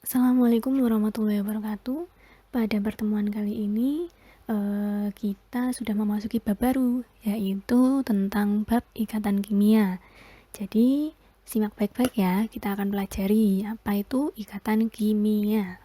Assalamualaikum warahmatullahi wabarakatuh. Pada pertemuan kali ini, kita sudah memasuki bab baru, yaitu tentang bab ikatan kimia. Jadi, simak baik-baik ya, kita akan pelajari apa itu ikatan kimia.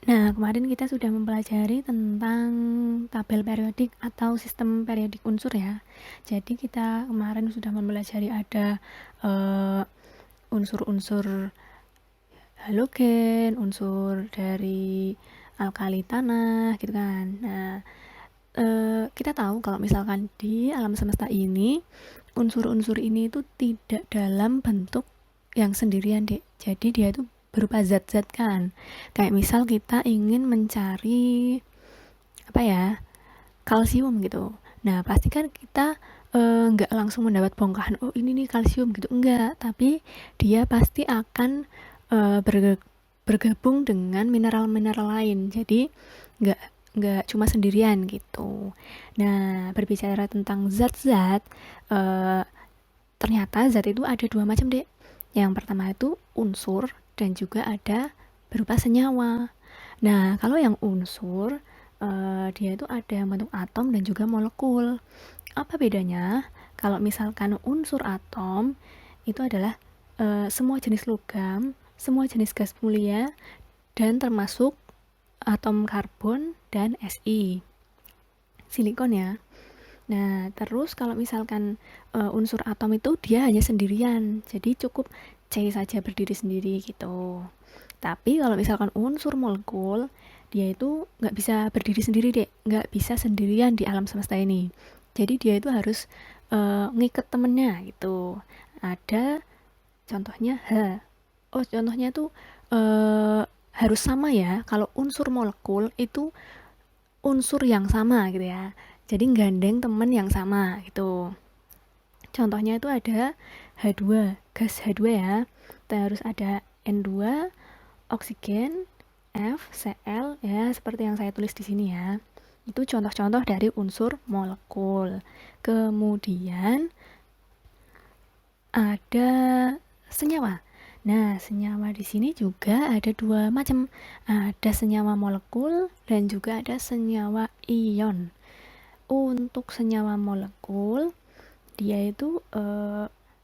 Nah, kemarin kita sudah mempelajari tentang tabel periodik atau sistem periodik unsur ya. Jadi kita kemarin sudah mempelajari ada unsur-unsur halogen, unsur dari alkali tanah gitu kan. Nah, kita tahu kalau misalkan di alam semesta ini unsur-unsur ini itu tidak dalam bentuk yang sendirian, Dek. Jadi dia itu berupa zat-zat kan. Kayak misal kita ingin mencari apa ya? Kalsium gitu. Nah, pasti kan kita nggak langsung mendapat bongkahan, oh ini nih kalsium gitu, enggak, tapi dia pasti akan bergabung dengan mineral-mineral lain, jadi nggak cuma sendirian gitu. Nah, berbicara tentang zat-zat, eh, ternyata zat itu ada dua macam, Dek. Yang pertama itu unsur dan juga ada berupa senyawa. Nah, kalau yang unsur, dia itu ada yang bentuk atom dan juga molekul. Apa bedanya? Kalau misalkan unsur atom itu adalah semua jenis logam, semua jenis gas mulia, dan termasuk atom karbon dan Si. Silikon ya. Nah, terus kalau misalkan unsur atom itu dia hanya sendirian, jadi cukup C saja berdiri sendiri gitu. Tapi kalau misalkan unsur molekul, dia itu nggak bisa berdiri sendiri, Dek. Nggak bisa sendirian di alam semesta ini. Jadi dia itu harus ngiket temennya gitu. Ada contohnya H. Oh, contohnya tuh harus sama ya. Kalau unsur molekul itu unsur yang sama gitu ya. Jadi gandeng temen yang sama gitu. Contohnya itu ada H2, gas H2 ya. Terus ada N2, oksigen, F, Cl ya, seperti yang saya tulis di sini ya. Itu contoh-contoh dari unsur molekul. Kemudian ada senyawa. Nah, senyawa di sini juga ada dua macam. Ada senyawa molekul dan juga ada senyawa ion. Untuk senyawa molekul, dia itu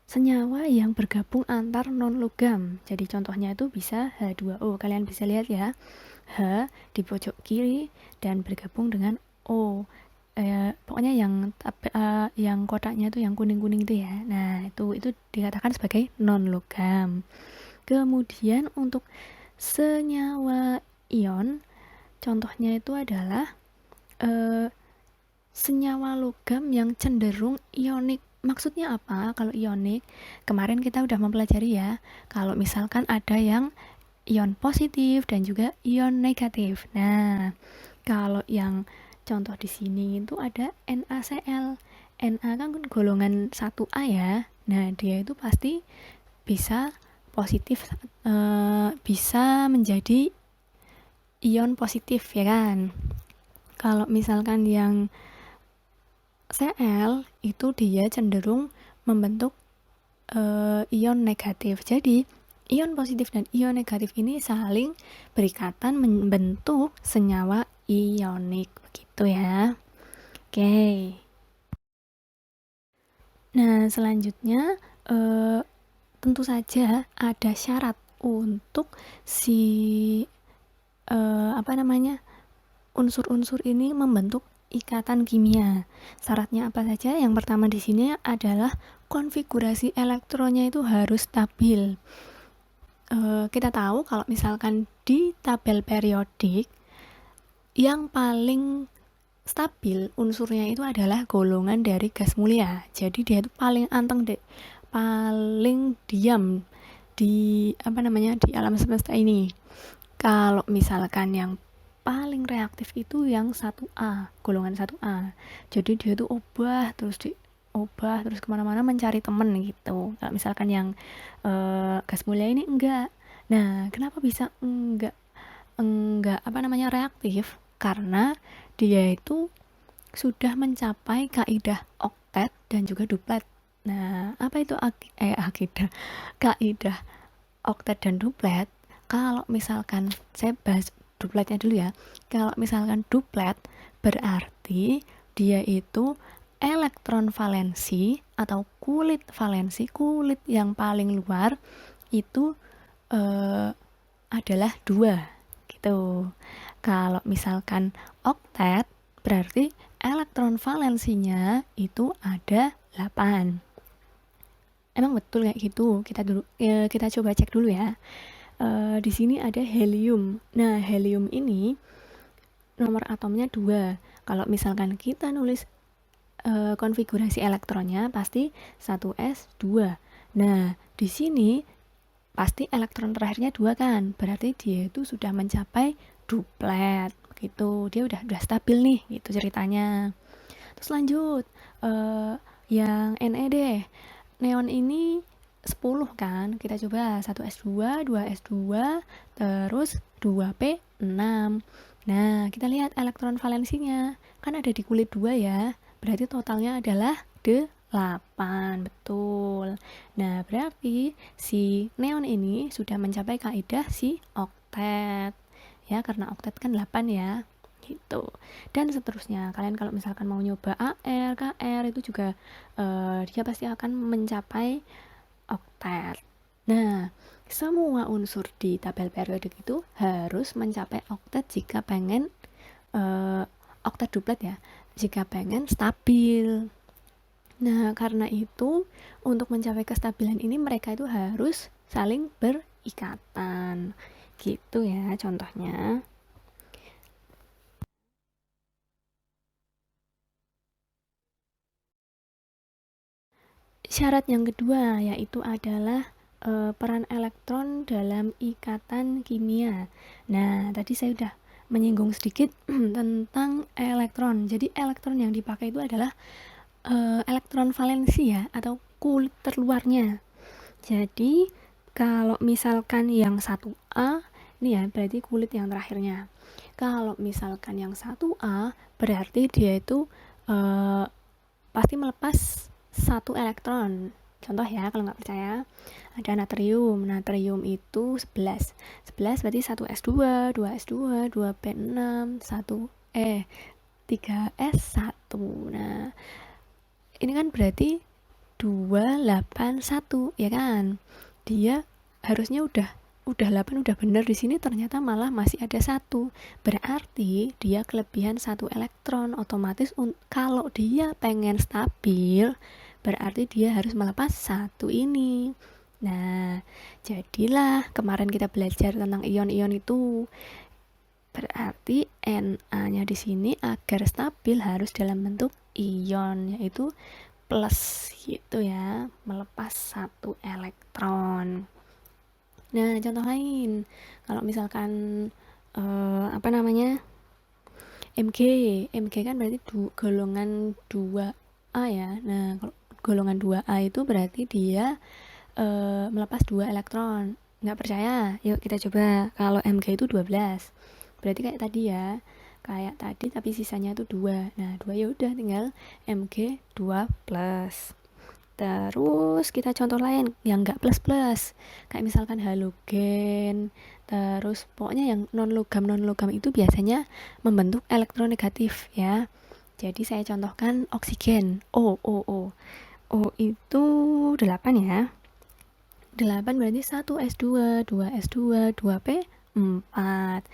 senyawa yang bergabung antar non-logam. Jadi contohnya itu bisa H2O. Kalian bisa lihat ya. H di pojok kiri dan bergabung dengan O. Pokoknya yang kotaknya itu yang kuning-kuning itu ya. Nah, itu dikatakan sebagai non-logam. Kemudian untuk senyawa ion, contohnya itu adalah senyawa logam yang cenderung ionik. Maksudnya apa kalau ionik? Kemarin kita udah mempelajari ya, kalau misalkan ada yang ion positif dan juga ion negatif. Nah, kalau yang contoh di sini itu ada NaCl. Na kan golongan 1A ya. Nah, dia itu pasti bisa positif, bisa menjadi ion positif ya kan. Kalau misalkan yang Cl itu dia cenderung membentuk ion negatif. Jadi ion positif dan ion negatif ini saling berikatan membentuk senyawa ionik begitu ya. Oke. Nah, selanjutnya tentu saja ada syarat untuk si apa namanya, unsur-unsur ini membentuk ikatan kimia. Syaratnya apa saja? Yang pertama di sini adalah konfigurasi elektronnya itu harus stabil. Kita tahu kalau misalkan di tabel periodik yang paling stabil unsurnya itu adalah golongan dari gas mulia. Jadi dia itu paling anteng deh, paling diam di apa namanya, di alam semesta ini. Kalau misalkan yang paling reaktif itu yang 1A, golongan 1A. Jadi dia tuh obah terus kemana-mana mencari temen gitu. Kalau misalkan yang gas mulia ini enggak. Nah, kenapa bisa enggak apa namanya reaktif? Karena dia itu sudah mencapai kaidah oktet dan juga duplet. Nah, apa itu kaidah oktet dan duplet? Kalau misalkan saya bahas dupletnya dulu ya. Kalau misalkan duplet berarti dia itu elektron valensi atau kulit valensi, kulit yang paling luar itu adalah 2 gitu. Kalau misalkan oktet berarti elektron valensinya itu ada 8. Emang betul kayak gitu? Kita coba cek dulu ya. Di sini ada helium. Nah, helium ini nomor atomnya 2. Kalau misalkan kita nulis konfigurasi elektronnya pasti 1s2. Nah, di sini pasti elektron terakhirnya 2 kan, berarti dia itu sudah mencapai duplet gitu, dia udah stabil nih gitu ceritanya. Terus lanjut yang Ne deh, neon ini 10 kan, kita coba 1s2, 2s2, terus 2p6. Nah, kita lihat elektron valensinya kan ada di kulit 2 ya, berarti totalnya adalah 8, betul. Nah, berarti si neon ini sudah mencapai kaidah si oktet. Ya, karena oktet kan 8 ya. Gitu. Dan seterusnya. Kalian kalau misalkan mau nyoba AR, KR itu juga dia pasti akan mencapai oktet. Nah, semua unsur di tabel periodik itu harus mencapai oktet jika pengen oktet duplet ya. Jika pengen stabil. Nah, karena itu untuk mencapai kestabilan ini mereka itu harus saling berikatan. Gitu ya contohnya. Syarat yang kedua yaitu adalah peran elektron dalam ikatan kimia. Nah, tadi saya udah menyinggung sedikit tentang elektron. Jadi elektron yang dipakai itu adalah elektron valensi ya, atau kulit terluarnya. Jadi kalau misalkan yang 1A ini ya berarti kulit yang terakhirnya. Kalau misalkan yang 1A berarti dia itu pasti melepas 1 elektron. Contoh ya, kalau nggak percaya, ada natrium. Natrium itu 11. 11 berarti 1s2, 2s2, 2p6, 3s1. Nah, ini kan berarti 281 ya kan, dia harusnya udah 8 udah bener, di sini ternyata malah masih ada 1, berarti dia kelebihan 1 elektron. Otomatis kalau dia pengen stabil berarti dia harus melepas 1 ini. Nah, jadilah kemarin kita belajar tentang ion-ion itu. Berarti Na-nya di sini agar stabil harus dalam bentuk ion, yaitu plus gitu ya, melepas 1 elektron. Nah, contoh lain, kalau misalkan apa namanya, Mg kan berarti golongan 2A ya. Nah, kalau golongan 2A itu berarti dia melepas 2 elektron. Nggak percaya? Yuk kita coba. Kalau Mg itu 12. Berarti kayak tadi ya. Kayak tadi tapi sisanya itu 2. Nah, 2 ya udah tinggal Mg 2+. Terus kita contoh lain yang nggak plus-plus. Kayak misalkan halogen. Terus pokoknya yang non-logam itu biasanya membentuk elektronegatif ya. Jadi saya contohkan oksigen. O itu 8 ya. 8 berarti 1s2, 2s2, 2p 4.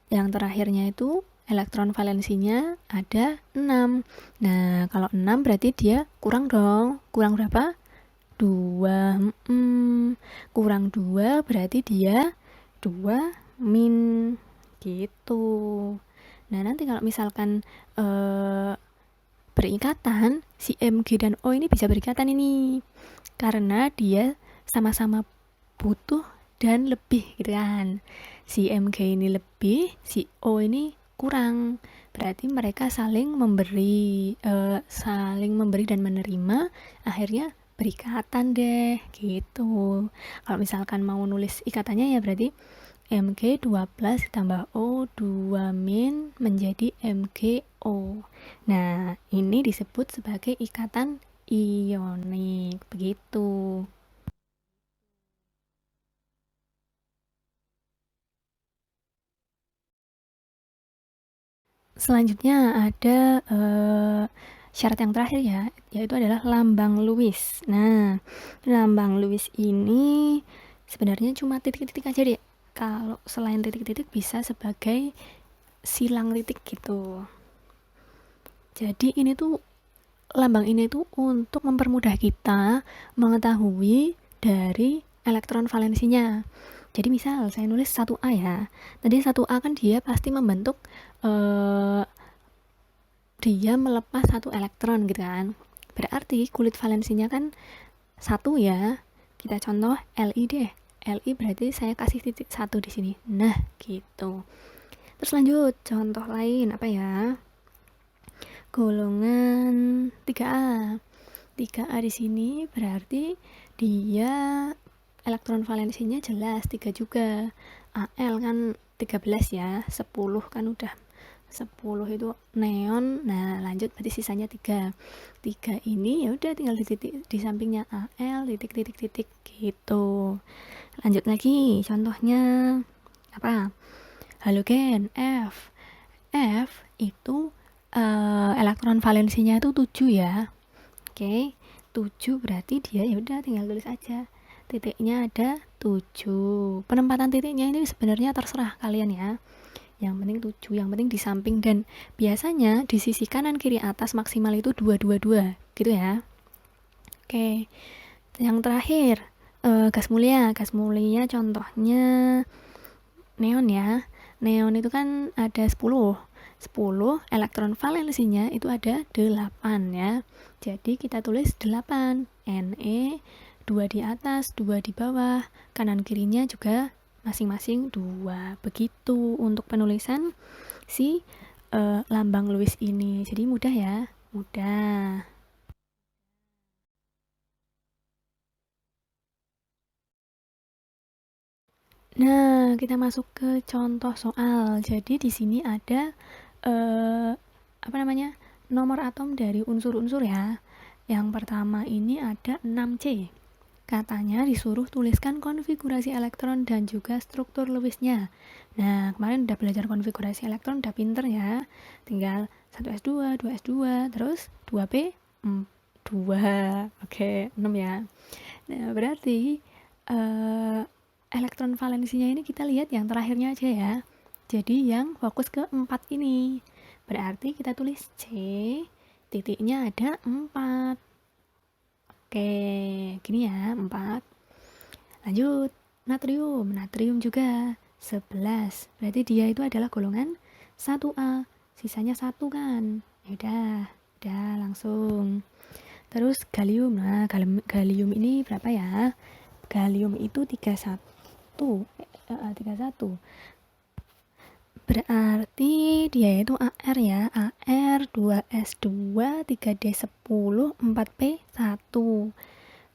Yang terakhirnya itu elektron valensinya ada 6. Nah, kalau 6 berarti dia kurang dong. Kurang berapa? 2. Kurang 2 berarti dia 2 min gitu. Nah, nanti kalau misalkan berikatan, si Mg dan O ini bisa berikatan ini. Karena dia sama-sama butuh dan lebih gitu kan. Si Mg ini lebih, si O ini kurang. Berarti mereka saling memberi dan menerima, akhirnya berikatan deh gitu. Kalau misalkan mau nulis ikatannya ya berarti Mg 2+ ditambah O 2 min menjadi MgO. Nah, ini disebut sebagai ikatan ionik, begitu. Selanjutnya ada syarat yang terakhir ya, yaitu adalah lambang Lewis. Nah, lambang Lewis ini sebenarnya cuma titik-titik aja deh. Kalau selain titik-titik bisa sebagai silang titik gitu. Jadi ini tuh lambang ini tuh untuk mempermudah kita mengetahui dari elektron valensinya. Jadi misal saya nulis 1A ya. Tadi 1A kan dia pasti membentuk dia melepas satu elektron gitu kan. Berarti kulit valensinya kan 1 ya. Kita contoh Li deh. Li berarti saya kasih titik 1 di sini. Nah, gitu. Terus lanjut, contoh lain apa ya? Golongan 3A. 3A di sini berarti dia elektron valensinya jelas 3 juga. Al kan 13 ya, 10 kan udah 10 itu neon. Nah, lanjut berarti sisanya 3. 3 ini ya udah tinggal di titik di sampingnya Al titik gitu. Lanjut lagi contohnya apa? Halogen F. F itu elektron valensinya itu 7 ya. Oke, 7 berarti dia ya udah tinggal tulis aja. Titiknya ada 7. Penempatan titiknya ini sebenarnya terserah kalian ya. Yang penting 7, yang penting di samping, dan biasanya di sisi kanan kiri atas maksimal itu 222 gitu ya. Oke. Yang terakhir gas mulia contohnya neon ya. Neon itu kan ada 10 elektron valensinya itu ada 8 ya. Jadi kita tulis 8 Ne, 2 di atas, 2 di bawah, kanan kirinya juga masing-masing 2. Begitu untuk penulisan si lambang Lewis ini. Jadi mudah ya, mudah. Nah, kita masuk ke contoh soal. Jadi di sini ada nomor atom dari unsur-unsur ya. Yang pertama ini ada 6C. Katanya disuruh tuliskan konfigurasi elektron dan juga struktur Lewisnya. Nah, kemarin udah belajar konfigurasi elektron, udah pinter ya. Tinggal 1s2, 2s2, terus 2p 2. Oke, 6 ya. Nah, berarti elektron valensinya ini kita lihat yang terakhirnya aja ya. Jadi yang fokus ke 4 ini. Berarti kita tulis C, titiknya ada 4. Oke, gini ya, 4. Lanjut, natrium juga 11. Berarti dia itu adalah golongan 1A. Sisanya 1 kan. Ya udah langsung. Terus gallium. Nah, gallium ini berapa ya? Gallium itu 31. 31. Berarti dia itu AR ya. AR 2S2 3D10 4P1.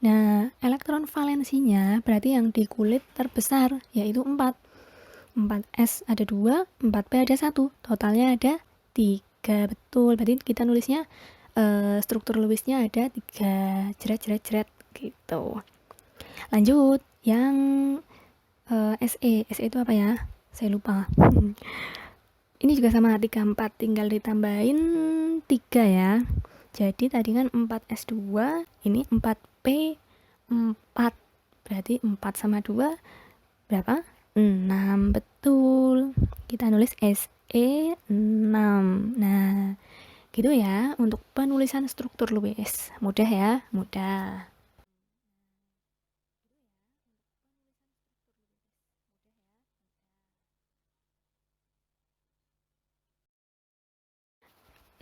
Nah, elektron valensinya berarti yang di kulit terbesar yaitu 4. 4S ada 2, 4P ada 1. Totalnya ada 3. Betul. Berarti kita nulisnya struktur Lewisnya ada 3 jeret gitu. Lanjut, yang SE itu apa ya? Saya lupa. Ini juga sama 34, tinggal ditambahin 3 ya. Jadi tadi kan 4S2, ini 4P4. Berarti 4 sama 2 berapa? 6, betul. Kita nulis SE6. Nah, gitu ya untuk penulisan struktur Lewis. Mudah ya? Mudah.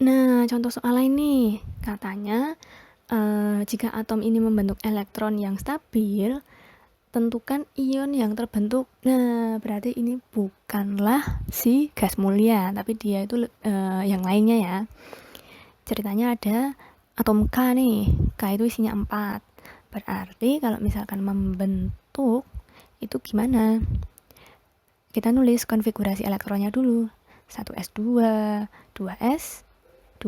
Nah, contoh soal lain nih. Katanya, jika atom ini membentuk elektron yang stabil, tentukan ion yang terbentuk. Nah, berarti ini bukanlah si gas mulia, tapi dia itu yang lainnya ya. Ceritanya ada atom K nih. K itu isinya 4. Berarti kalau misalkan membentuk, itu gimana? Kita nulis konfigurasi elektronnya dulu. 1s2, 2s2,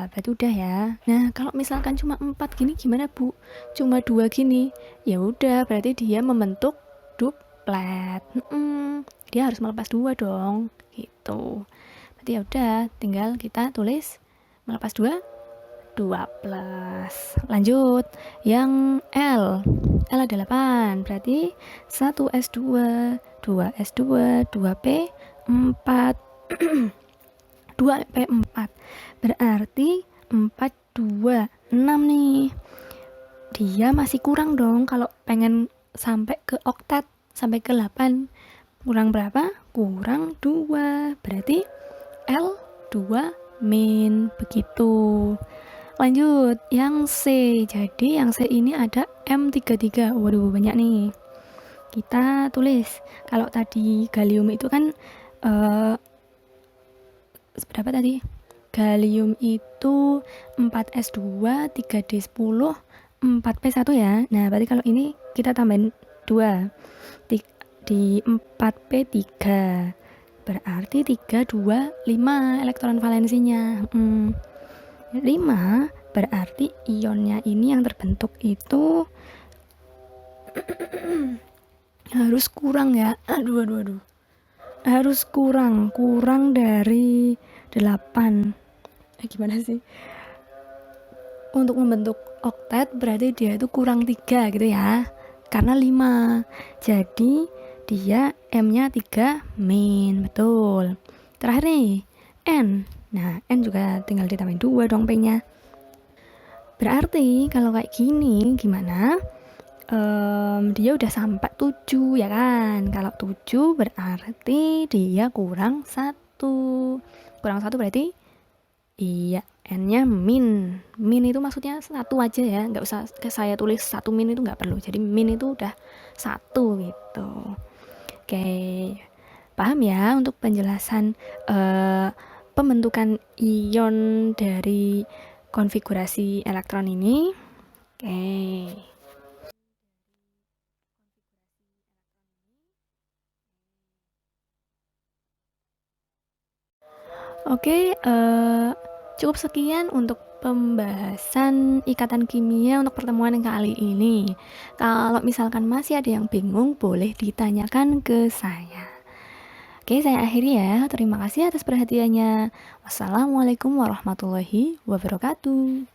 berarti udah ya. Nah, kalau misalkan cuma 4 gini gimana, Bu? Cuma 2 gini. Ya udah, berarti dia membentuk duplet. Dia harus melepas 2 dong, gitu. Berarti ya udah, tinggal kita tulis melepas 2, 2 plus. Lanjut, yang L ada 8, berarti 1s2, 2s2, 2p, 4. 2p4, berarti 4, 2, 6 nih. Dia masih kurang dong kalau pengen sampai ke oktet, sampai ke 8. Kurang berapa? Kurang 2. Berarti L 2 min, begitu. Lanjut, yang C. Jadi yang C ini ada M33. Waduh, banyak nih. Kita tulis. Kalau tadi gallium itu kan berapa tadi? Gallium itu 4s2, 3d10, 4p1 ya. Nah, berarti kalau ini kita tambahin 2 di 4p3. Berarti 3, 2, 5 elektron valensinya. 5 berarti ionnya ini yang terbentuk itu harus kurang ya. Aduh. Harus kurang dari 8. Gimana sih? Untuk membentuk oktet berarti dia itu kurang 3 gitu ya. Karena 5. Jadi dia M-nya 3 min, betul. Terakhir nih, N. Nah, N juga tinggal ditambahin 2 dong P-nya. Berarti kalau kayak gini gimana? Dia udah sampai 7 ya kan. Kalau 7 berarti dia kurang 1. Kurang 1 berarti iya, N-nya min. Min itu maksudnya 1 aja ya, nggak usah saya tulis 1 min, itu nggak perlu. Jadi min itu udah 1 gitu. Oke, paham ya untuk penjelasan pembentukan ion dari konfigurasi elektron ini. Oke. Oke, cukup sekian untuk pembahasan ikatan kimia untuk pertemuan yang kali ini. Kalau misalkan masih ada yang bingung, boleh ditanyakan ke saya. Oke, saya akhiri ya. Terima kasih atas perhatiannya. Wassalamualaikum warahmatullahi wabarakatuh.